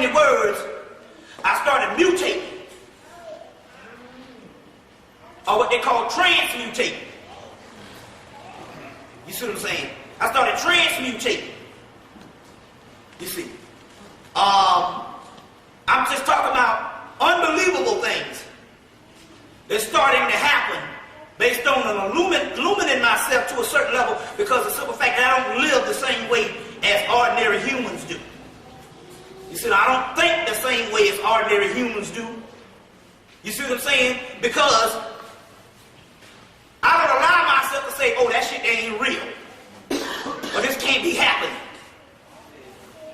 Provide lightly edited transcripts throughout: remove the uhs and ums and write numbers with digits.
many words, I started mutating. Or what they call transmutating. You see what I'm saying? I started transmutating. You see. I'm just talking about unbelievable things that's starting to happen based on an illuminating myself to a certain level, because of the simple fact that I don't live the same way as ordinary humans do. You see, I don't think the same way as ordinary humans do. You see what I'm saying? Because I don't allow myself to say, oh, that shit ain't real. Or this can't be happening.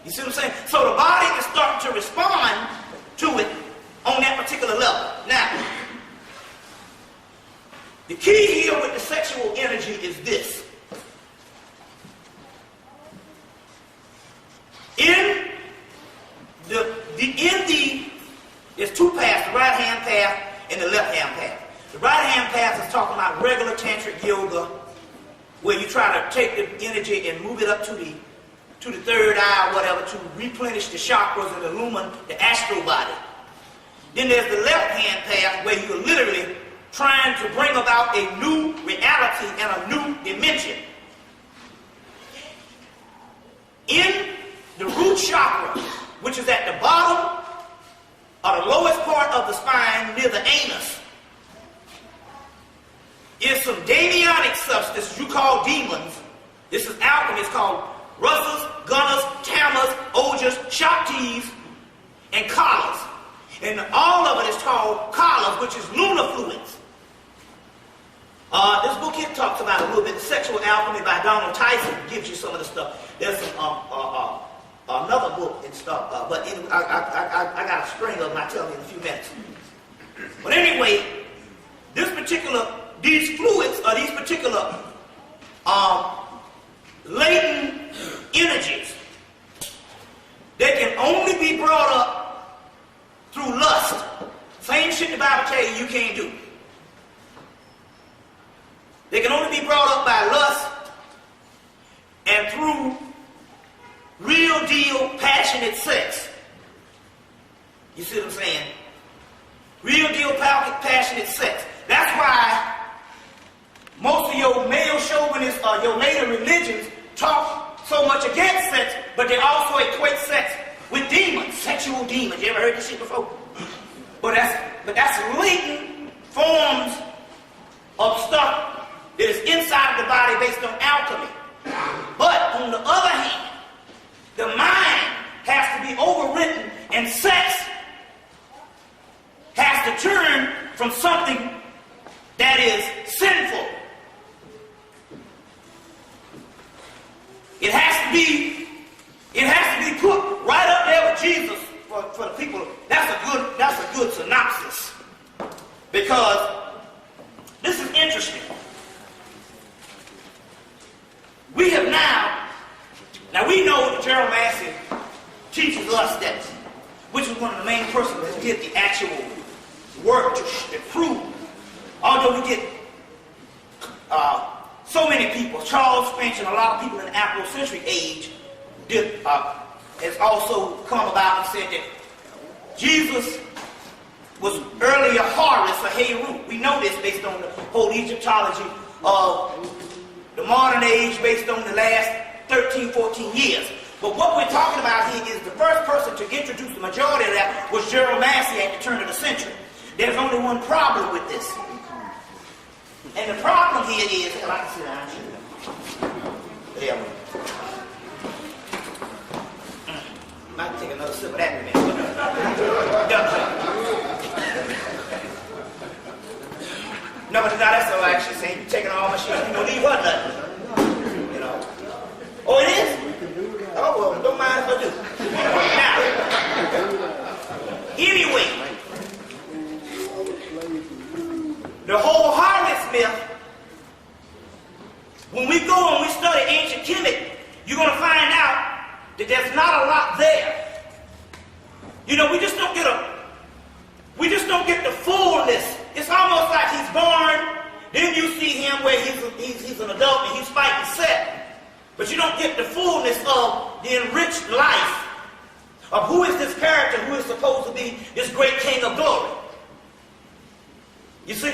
You see what I'm saying? So the body is starting to respond to it on that particular level. Now, the key here with the sexual energy is this. There's two paths, the right hand path and the left hand path. The right hand path is talking about regular tantric yoga, where you try to take the energy and move it up to the third eye or whatever to replenish the chakras and illumine the astral body. Then there's the left hand path, where you're literally trying to bring about a new reality and a new dimension. In the root chakra, which is at the bottom or the lowest part of the spine near the anus, is some demonic substance you call demons. This is alchemy. It's called Russes, Gunners, Tammers, Ogres, Shaktis, and Kalas. And all of it is called Kalas, which is lunar fluids. This book here talks about a little bit. Sexual Alchemy by Donald Tyson gives you some of the stuff. There's some another book and stuff, but anyway, I got a string of them. I'll tell you in a few minutes. But anyway, these fluids are these particular latent energies. They can only be brought up through lust. Same shit the Bible tell you can't do. They can only be brought up by lust and through real deal passionate sex. You see what I'm saying? Real deal passionate sex. That's why most of your male chauvinists or your later religions talk so much against sex, but they also equate sex with demons, sexual demons. You ever heard this shit before? But that's latent forms of stuff that is inside of the body based on alchemy. But on the other hand, the mind has to be overwritten, and sex has to turn from something that is sinful. It has to be put right up there with Jesus for the people. That's a good synopsis. Because this is interesting. We have now we know that Gerald Massey teaches us that, which is one of the main persons that did the actual work to prove. Although we get so many people, Charles Finch and a lot of people in the Afrocentric age has also come about and said that Jesus was earlier Horus or Heru. We know this based on the whole Egyptology of the modern age, based on the last 13, 14 years. But what we're talking about here is the first person to introduce the majority of that was Gerald Massey at the turn of the century. There's only one problem with this. And the problem here is, I can sit down. There we go. Might take another sip of that in a minute. No, but that's all I actually saying. You're taking all my shit. You don't leave her nothing. You know. Oh, it is? Oh, well, don't mind if I do. Now, anyway, the whole harvest myth, when we go and we study ancient Kemet, you're going to find out that there's not a lot there. You know, we just don't get the fullness. It's almost like he's born, then you see him where he's an adult and he's fighting Seth. But you don't get the fullness of the enriched life of who is this character who is supposed to be this great king of glory. You see?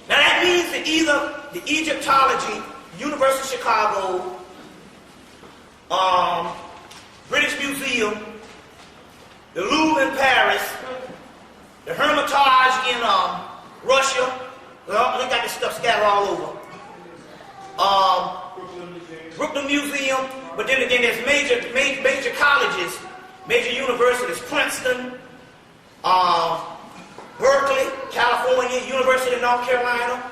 Now that means that either the Egyptology, University of Chicago, British Museum, the Louvre in Paris, the Hermitage in Russia, they got this stuff scattered all over. Brooklyn Museum, but then again there's major colleges, major universities, Princeton, Berkeley, California, University of North Carolina.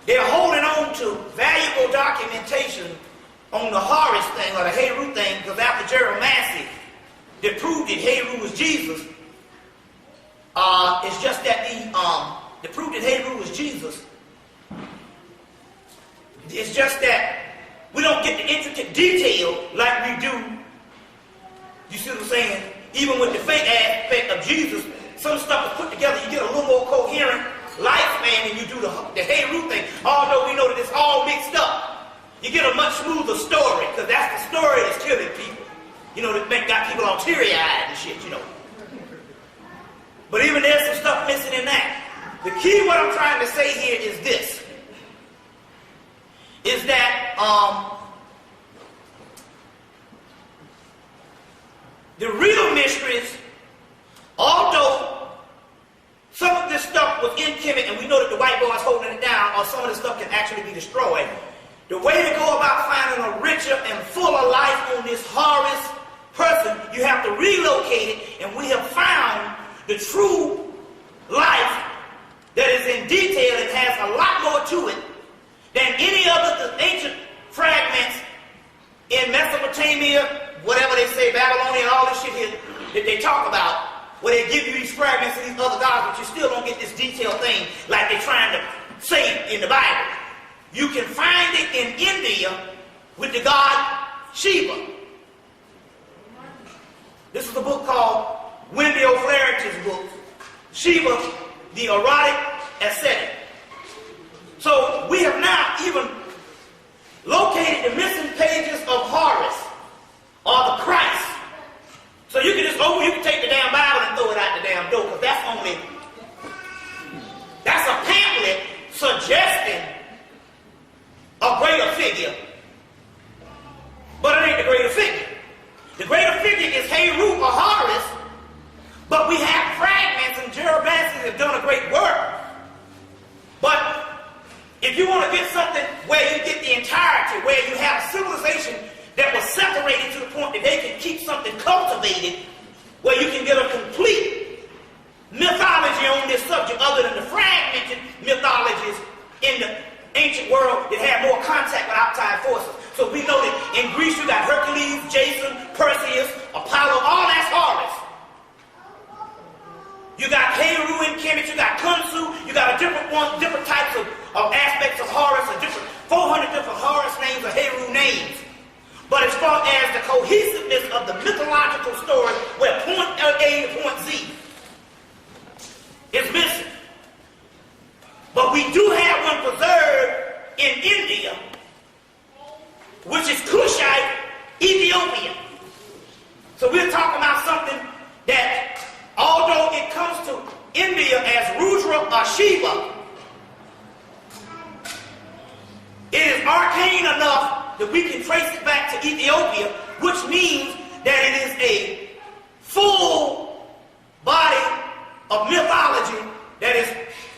They're holding on to valuable documentation on the Horus thing or the Heru thing, because after Gerald Massey, they proved that Heru was Jesus. It's just that the proof that Heru was Jesus. It's just that we don't get the intricate detail like we do. You see what I'm saying? Even with the fake aspect of Jesus, some stuff is put together, you get a little more coherent lifespan than you do the Heru thing. Although we know that it's all mixed up. You get a much smoother story, because that's the story that's killing people. You know, that got people all teary-eyed and shit, you know. But even there's some stuff missing in that. The key, what I'm trying to say here is this. Is that the real mysteries, although some of this stuff was in Kemet, and we know that the white boy is holding it down, or some of this stuff can actually be destroyed. The way to go about finding a richer and fuller life on this Horus person, you have to relocate it, and we have found the true life that is in detail and has a lot more to it than any of the ancient fragments in Mesopotamia, whatever they say, Babylonia, and all this shit here that they talk about, where they give you these fragments of these other gods, but you still don't get this detailed thing like they're trying to say in the Bible. You can find it in India with the god Shiva. This is a book called Wendy O'Flaherty's book, Shiva, the Erotic Ascetic. So we have now even located the missing pages of Horus, or the Christ. So you can just you can take the damn Bible and throw it out the damn door, because that's a pamphlet suggesting a greater figure. But it ain't the greater figure. The greater figure is Heru or Horus, but we have fragments, and Gerald Massey has done a great work. But if you want to get something where you get the entirety, where you have a civilization that was separated to the point that they can keep something cultivated, where you can get a complete mythology on this subject other than the fragmented mythologies in the ancient world that had more contact with outside forces. So we know that in Greece you got Hercules, Jason, Perseus, Apollo, all that's Horus. You got Heru in Kemet, you got Khonsu, you got different types of aspects of Horus, and 400 different Horus names or Heru names. But as far as the cohesiveness of the mythological story, where point A to point Z is missing. But we do have one preserved in India, which is Kushite Ethiopian. So we're talking about something that, although it comes to India as Rudra or Shiva, it is arcane enough that we can trace it back to Ethiopia, which means that it is a full body of mythology that is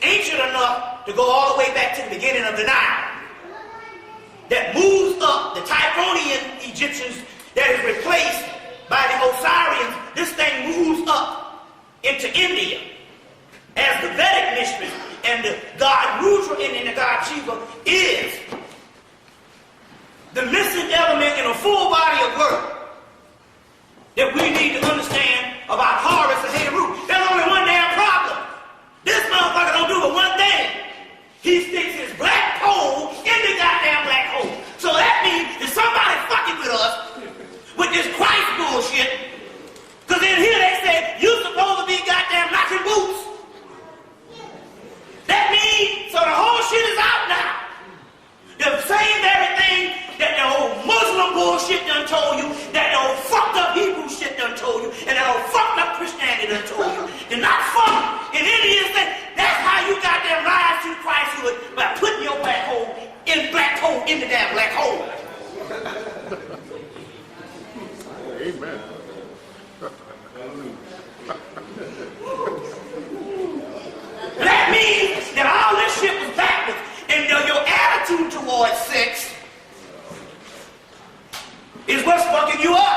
ancient enough to go all the way back to the beginning of the Nile. That moves up the Typhonian Egyptians that is replaced by the Osirians. This thing moves up into India as the Vedic mysteries, and the god Rudra and the god Shiva is the missing element in a full body of work that we need to understand about Horus and Heru. There's only one damn problem. This motherfucker don't do but one thing. He sticks his black pole in the goddamn black hole. So that means that somebody fucking with us with this Christ bullshit, because in here they said you're supposed to be goddamn knocking boots. That means, so the whole shit is out now. The same very thing that the old Muslim bullshit done told you, that the old fucked up Hebrew or at sex is what's fucking you up.